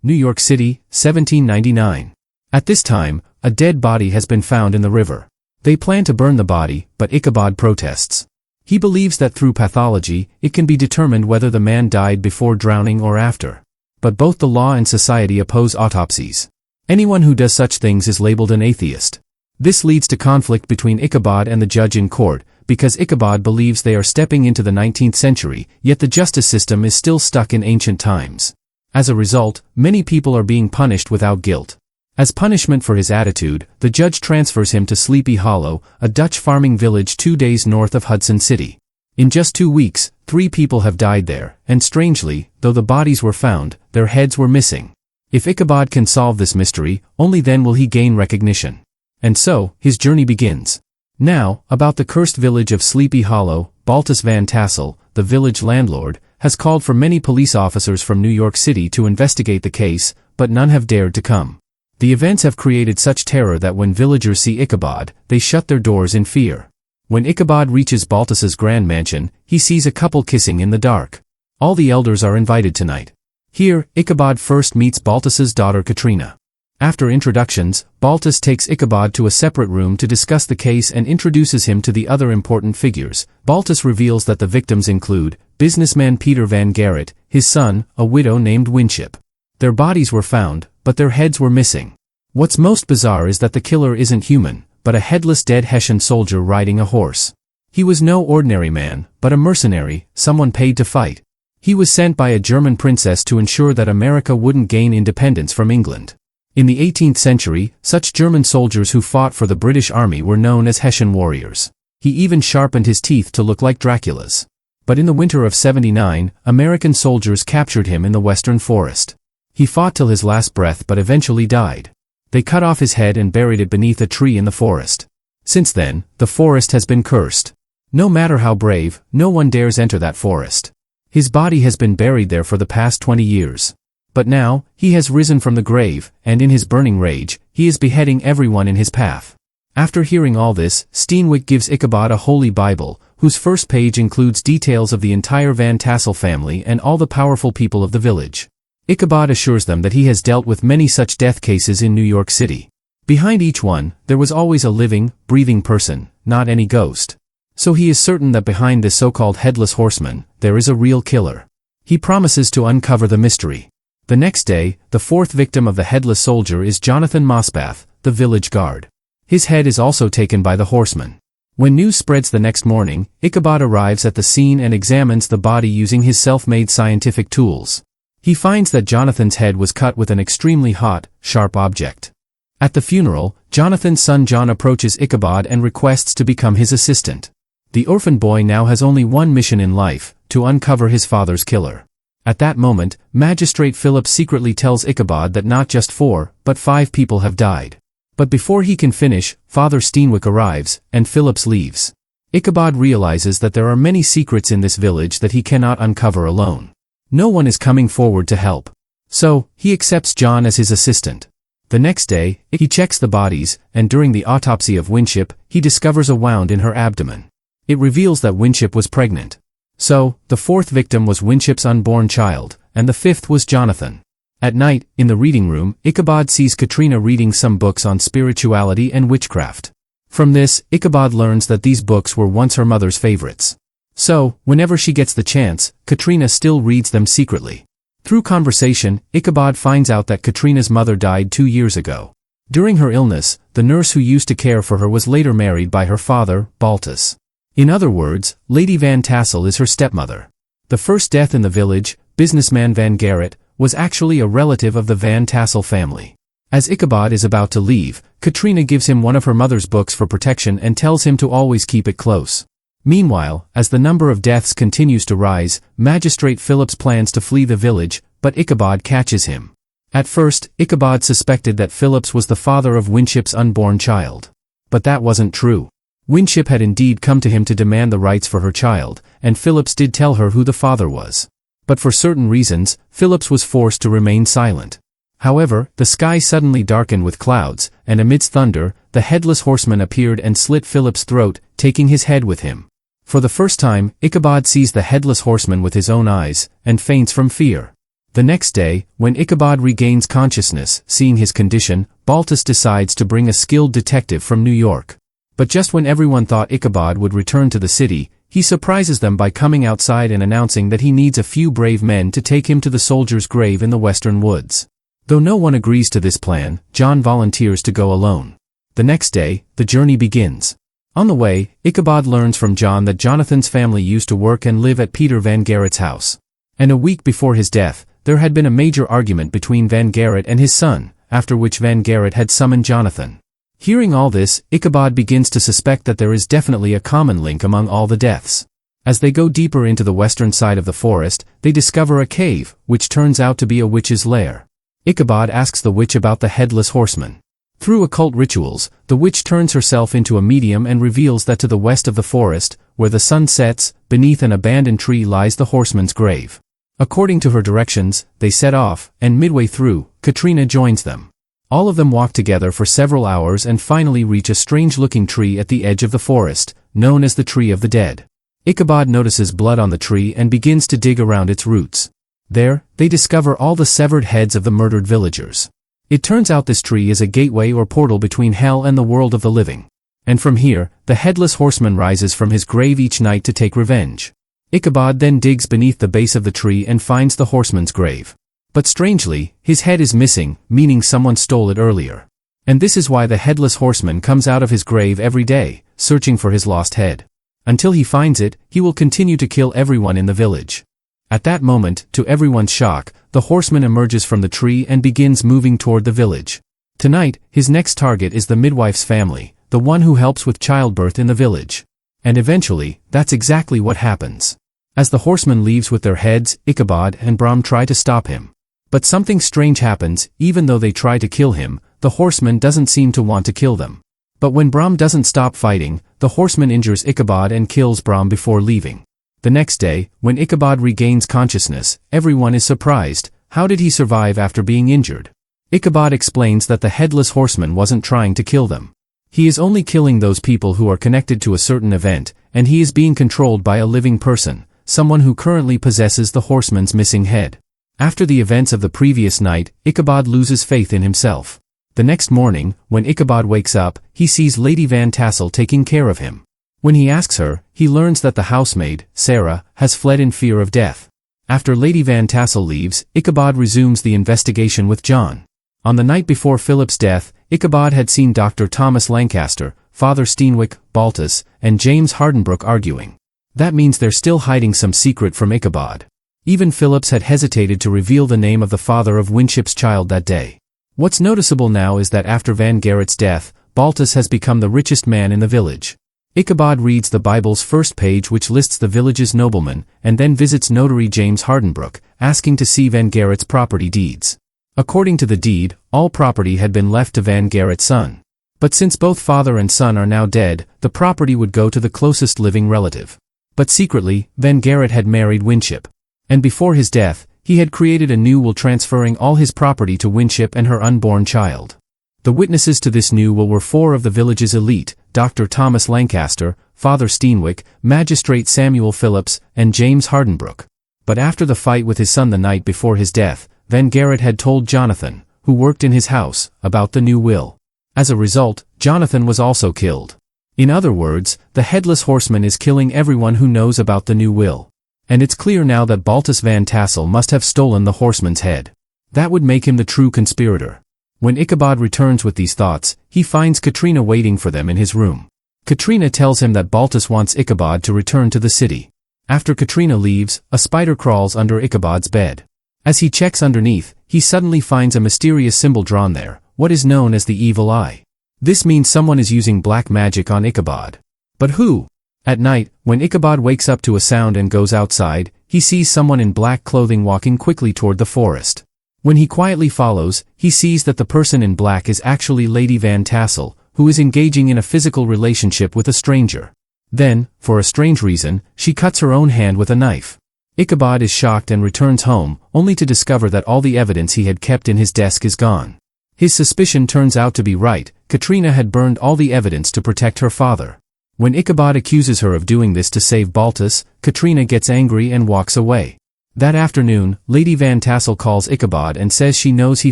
New York City, 1799. At this time, a dead body has been found in the river. They plan to burn the body, but Ichabod protests. He believes that through pathology, it can be determined whether the man died before drowning or after. But both the law and society oppose autopsies. Anyone who does such things is labeled an atheist. This leads to conflict between Ichabod and the judge in court, because Ichabod believes they are stepping into the 19th century, yet the justice system is still stuck in ancient times. As a result, many people are being punished without guilt. As punishment for his attitude, the judge transfers him to Sleepy Hollow, a Dutch farming village 2 days north of Hudson City. In just 2 weeks, 3 people have died there, and strangely, though the bodies were found, their heads were missing. If Ichabod can solve this mystery, only then will he gain recognition. And so, his journey begins. Now, about the cursed village of Sleepy Hollow, Baltus Van Tassel, the village landlord, has called for many police officers from New York City to investigate the case, but none have dared to come. The events have created such terror that when villagers see Ichabod, they shut their doors in fear. When Ichabod reaches Baltus's grand mansion, he sees a couple kissing in the dark. All the elders are invited tonight. Here, Ichabod first meets Baltus's daughter Katrina. After introductions, Baltus takes Ichabod to a separate room to discuss the case and introduces him to the other important figures. Baltus reveals that the victims include businessman Peter Van Garrett, his son, a widow named Winship. Their bodies were found, but their heads were missing. What's most bizarre is that the killer isn't human, but a headless dead Hessian soldier riding a horse. He was no ordinary man, but a mercenary, someone paid to fight. He was sent by a German princess to ensure that America wouldn't gain independence from England. In the 18th century, such German soldiers who fought for the British Army were known as Hessian warriors. He even sharpened his teeth to look like Dracula's. But in the winter of '79, American soldiers captured him in the western forest. He fought till his last breath but eventually died. They cut off his head and buried it beneath a tree in the forest. Since then, the forest has been cursed. No matter how brave, no one dares enter that forest. His body has been buried there for the past 20 years. But now, he has risen from the grave, and in his burning rage, he is beheading everyone in his path. After hearing all this, Steenwyck gives Ichabod a holy Bible, whose first page includes details of the entire Van Tassel family and all the powerful people of the village. Ichabod assures them that he has dealt with many such death cases in New York City. Behind each one, there was always a living, breathing person, not any ghost. So he is certain that behind this so-called headless horseman, there is a real killer. He promises to uncover the mystery. The next day, the 4th victim of the headless soldier is Jonathan Mossbath, the village guard. His head is also taken by the horseman. When news spreads the next morning, Ichabod arrives at the scene and examines the body using his self-made scientific tools. He finds that Jonathan's head was cut with an extremely hot, sharp object. At the funeral, Jonathan's son John approaches Ichabod and requests to become his assistant. The orphan boy now has only one mission in life, to uncover his father's killer. At that moment, Magistrate Phillips secretly tells Ichabod that not just 4, but 5 people have died. But before he can finish, Father Steenwyck arrives, and Phillips leaves. Ichabod realizes that there are many secrets in this village that he cannot uncover alone. No one is coming forward to help. So, he accepts John as his assistant. The next day, he checks the bodies, and during the autopsy of Winship, he discovers a wound in her abdomen. It reveals that Winship was pregnant. So, the 4th victim was Winship's unborn child, and the 5th was Jonathan. At night, in the reading room, Ichabod sees Katrina reading some books on spirituality and witchcraft. From this, Ichabod learns that these books were once her mother's favorites. So, whenever she gets the chance, Katrina still reads them secretly. Through conversation, Ichabod finds out that Katrina's mother died 2 years ago. During her illness, the nurse who used to care for her was later married by her father, Baltus. In other words, Lady Van Tassel is her stepmother. The first death in the village, businessman Van Garrett, was actually a relative of the Van Tassel family. As Ichabod is about to leave, Katrina gives him one of her mother's books for protection and tells him to always keep it close. Meanwhile, as the number of deaths continues to rise, Magistrate Phillips plans to flee the village, but Ichabod catches him. At first, Ichabod suspected that Phillips was the father of Winship's unborn child. But that wasn't true. Winship had indeed come to him to demand the rights for her child, and Phillips did tell her who the father was. But for certain reasons, Phillips was forced to remain silent. However, the sky suddenly darkened with clouds, and amidst thunder, the headless horseman appeared and slit Phillips' throat, taking his head with him. For the first time, Ichabod sees the headless horseman with his own eyes, and faints from fear. The next day, when Ichabod regains consciousness, seeing his condition, Baltus decides to bring a skilled detective from New York. But just when everyone thought Ichabod would return to the city, he surprises them by coming outside and announcing that he needs a few brave men to take him to the soldier's grave in the western woods. Though no one agrees to this plan, John volunteers to go alone. The next day, the journey begins. On the way, Ichabod learns from John that Jonathan's family used to work and live at Peter Van Garrett's house. And a week before his death, there had been a major argument between Van Garrett and his son, after which Van Garrett had summoned Jonathan. Hearing all this, Ichabod begins to suspect that there is definitely a common link among all the deaths. As they go deeper into the western side of the forest, they discover a cave, which turns out to be a witch's lair. Ichabod asks the witch about the headless horseman. Through occult rituals, the witch turns herself into a medium and reveals that to the west of the forest, where the sun sets, beneath an abandoned tree lies the horseman's grave. According to her directions, they set off, and midway through, Katrina joins them. All of them walk together for several hours and finally reach a strange-looking tree at the edge of the forest, known as the Tree of the Dead. Ichabod notices blood on the tree and begins to dig around its roots. There, they discover all the severed heads of the murdered villagers. It turns out this tree is a gateway or portal between hell and the world of the living. And from here, the headless horseman rises from his grave each night to take revenge. Ichabod then digs beneath the base of the tree and finds the horseman's grave. But strangely, his head is missing, meaning someone stole it earlier. And this is why the headless horseman comes out of his grave every day, searching for his lost head. Until he finds it, he will continue to kill everyone in the village. At that moment, to everyone's shock, the horseman emerges from the tree and begins moving toward the village. Tonight, his next target is the midwife's family, the one who helps with childbirth in the village. And eventually, that's exactly what happens. As the horseman leaves with their heads, Ichabod and Brom try to stop him. But something strange happens. Even though they try to kill him, the horseman doesn't seem to want to kill them. But when Brom doesn't stop fighting, the horseman injures Ichabod and kills Brom before leaving. The next day, when Ichabod regains consciousness, everyone is surprised. How did he survive after being injured? Ichabod explains that the headless horseman wasn't trying to kill them. He is only killing those people who are connected to a certain event, and he is being controlled by a living person, someone who currently possesses the horseman's missing head. After the events of the previous night, Ichabod loses faith in himself. The next morning, when Ichabod wakes up, he sees Lady Van Tassel taking care of him. When he asks her, he learns that the housemaid, Sarah, has fled in fear of death. After Lady Van Tassel leaves, Ichabod resumes the investigation with John. On the night before Philip's death, Ichabod had seen Dr. Thomas Lancaster, Father Steenwick, Baltus, and James Hardenbrook arguing. That means they're still hiding some secret from Ichabod. Even Phillips had hesitated to reveal the name of the father of Winship's child that day. What's noticeable now is that after Van Garrett's death, Baltus has become the richest man in the village. Ichabod reads the Bible's first page, which lists the village's noblemen, and then visits notary James Hardenbrook, asking to see Van Garrett's property deeds. According to the deed, all property had been left to Van Garrett's son. But since both father and son are now dead, the property would go to the closest living relative. But secretly, Van Garrett had married Winship. And before his death, he had created a new will transferring all his property to Winship and her unborn child. The witnesses to this new will were four of the village's elite: Dr. Thomas Lancaster, Father Steenwick, Magistrate Samuel Phillips, and James Hardenbrook. But after the fight with his son the night before his death, Van Garrett had told Jonathan, who worked in his house, about the new will. As a result, Jonathan was also killed. In other words, the headless horseman is killing everyone who knows about the new will. And it's clear now that Baltus Van Tassel must have stolen the horseman's head. That would make him the true conspirator. When Ichabod returns with these thoughts, he finds Katrina waiting for them in his room. Katrina tells him that Baltus wants Ichabod to return to the city. After Katrina leaves, a spider crawls under Ichabod's bed. As he checks underneath, he suddenly finds a mysterious symbol drawn there, what is known as the evil eye. This means someone is using black magic on Ichabod. But who? At night, when Ichabod wakes up to a sound and goes outside, he sees someone in black clothing walking quickly toward the forest. When he quietly follows, he sees that the person in black is actually Lady Van Tassel, who is engaging in a physical relationship with a stranger. Then, for a strange reason, she cuts her own hand with a knife. Ichabod is shocked and returns home, only to discover that all the evidence he had kept in his desk is gone. His suspicion turns out to be right. Katrina had burned all the evidence to protect her father. When Ichabod accuses her of doing this to save Baltus, Katrina gets angry and walks away. That afternoon, Lady Van Tassel calls Ichabod and says she knows he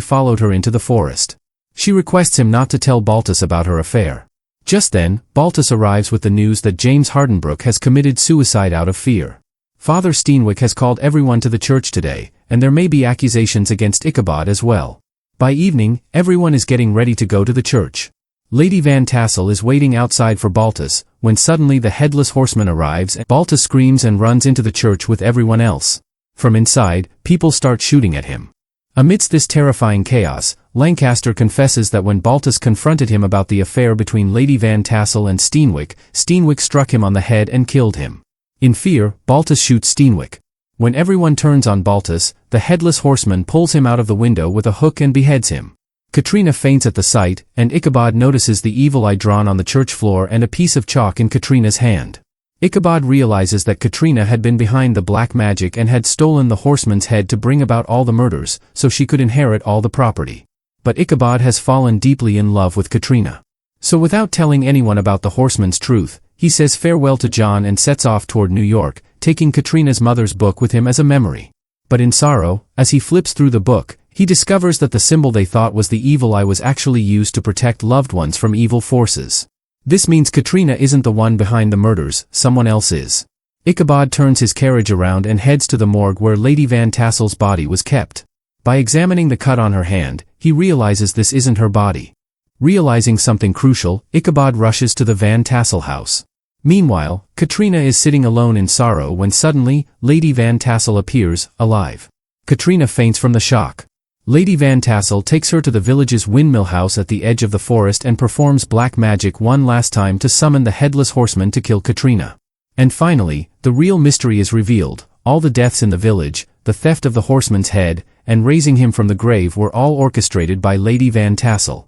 followed her into the forest. She requests him not to tell Baltus about her affair. Just then, Baltus arrives with the news that James Hardenbrook has committed suicide out of fear. Father Steenwick has called everyone to the church today, and there may be accusations against Ichabod as well. By evening, everyone is getting ready to go to the church. Lady Van Tassel is waiting outside for Baltus, when suddenly the headless horseman arrives and Baltus screams and runs into the church with everyone else. From inside, people start shooting at him. Amidst this terrifying chaos, Lancaster confesses that when Baltus confronted him about the affair between Lady Van Tassel and Steenwick, Steenwick struck him on the head and killed him. In fear, Baltus shoots Steenwick. When everyone turns on Baltus, the headless horseman pulls him out of the window with a hook and beheads him. Katrina faints at the sight, and Ichabod notices the evil eye drawn on the church floor and a piece of chalk in Katrina's hand. Ichabod realizes that Katrina had been behind the black magic and had stolen the horseman's head to bring about all the murders, so she could inherit all the property. But Ichabod has fallen deeply in love with Katrina. So without telling anyone about the horseman's truth, he says farewell to John and sets off toward New York, taking Katrina's mother's book with him as a memory. But in sorrow, as he flips through the book, he discovers that the symbol they thought was the evil eye was actually used to protect loved ones from evil forces. This means Katrina isn't the one behind the murders, someone else is. Ichabod turns his carriage around and heads to the morgue where Lady Van Tassel's body was kept. By examining the cut on her hand, he realizes this isn't her body. Realizing something crucial, Ichabod rushes to the Van Tassel house. Meanwhile, Katrina is sitting alone in sorrow when suddenly, Lady Van Tassel appears, alive. Katrina faints from the shock. Lady Van Tassel takes her to the village's windmill house at the edge of the forest and performs black magic one last time to summon the headless horseman to kill Katrina. And finally, the real mystery is revealed. All the deaths in the village, the theft of the horseman's head, and raising him from the grave were all orchestrated by Lady Van Tassel.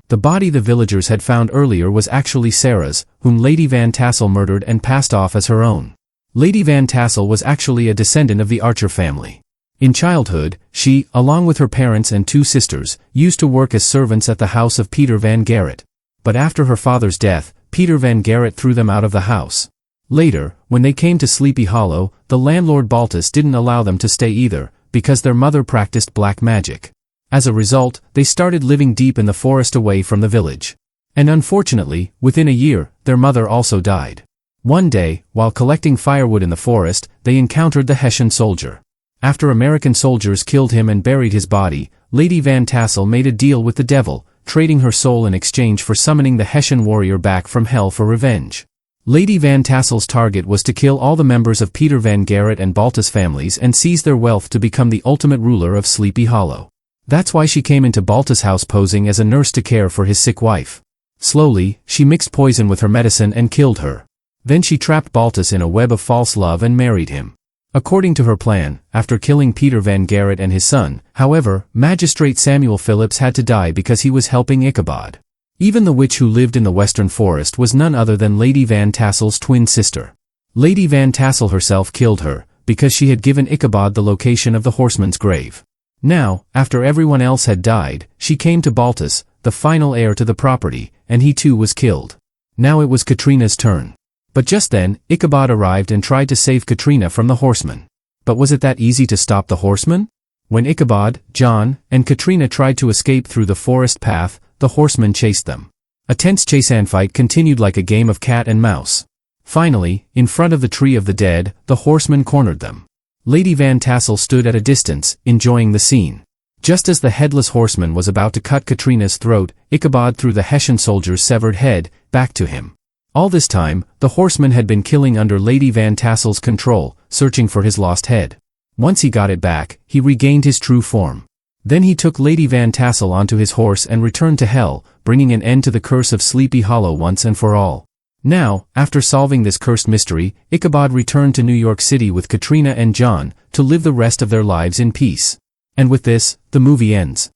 The body the villagers had found earlier was actually Sarah's, whom Lady Van Tassel murdered and passed off as her own. Lady Van Tassel was actually a descendant of the Archer family. In childhood, she, along with her parents and two sisters, used to work as servants at the house of Peter Van Garrett. But after her father's death, Peter Van Garrett threw them out of the house. Later, when they came to Sleepy Hollow, the landlord Baltus didn't allow them to stay either, because their mother practiced black magic. As a result, they started living deep in the forest away from the village. And unfortunately, within a year, their mother also died. One day, while collecting firewood in the forest, they encountered the Hessian soldier. After American soldiers killed him and buried his body, Lady Van Tassel made a deal with the devil, trading her soul in exchange for summoning the Hessian warrior back from hell for revenge. Lady Van Tassel's target was to kill all the members of Peter Van Garrett and Baltus families and seize their wealth to become the ultimate ruler of Sleepy Hollow. That's why she came into Baltus' house posing as a nurse to care for his sick wife. Slowly, she mixed poison with her medicine and killed her. Then she trapped Baltus in a web of false love and married him. According to her plan, after killing Peter Van Garrett and his son, however, Magistrate Samuel Phillips had to die because he was helping Ichabod. Even the witch who lived in the western forest was none other than Lady Van Tassel's twin sister. Lady Van Tassel herself killed her, because she had given Ichabod the location of the horseman's grave. Now, after everyone else had died, she came to Baltus, the final heir to the property, and he too was killed. Now it was Katrina's turn. But just then, Ichabod arrived and tried to save Katrina from the horseman. But was it that easy to stop the horseman? When Ichabod, John, and Katrina tried to escape through the forest path, the horseman chased them. A tense chase-and fight continued like a game of cat and mouse. Finally, in front of the tree of the dead, the horseman cornered them. Lady Van Tassel stood at a distance, enjoying the scene. Just as the headless horseman was about to cut Katrina's throat, Ichabod threw the Hessian soldier's severed head back to him. All this time, the horseman had been killing under Lady Van Tassel's control, searching for his lost head. Once he got it back, he regained his true form. Then he took Lady Van Tassel onto his horse and returned to hell, bringing an end to the curse of Sleepy Hollow once and for all. Now, after solving this cursed mystery, Ichabod returned to New York City with Katrina and John, to live the rest of their lives in peace. And with this, the movie ends.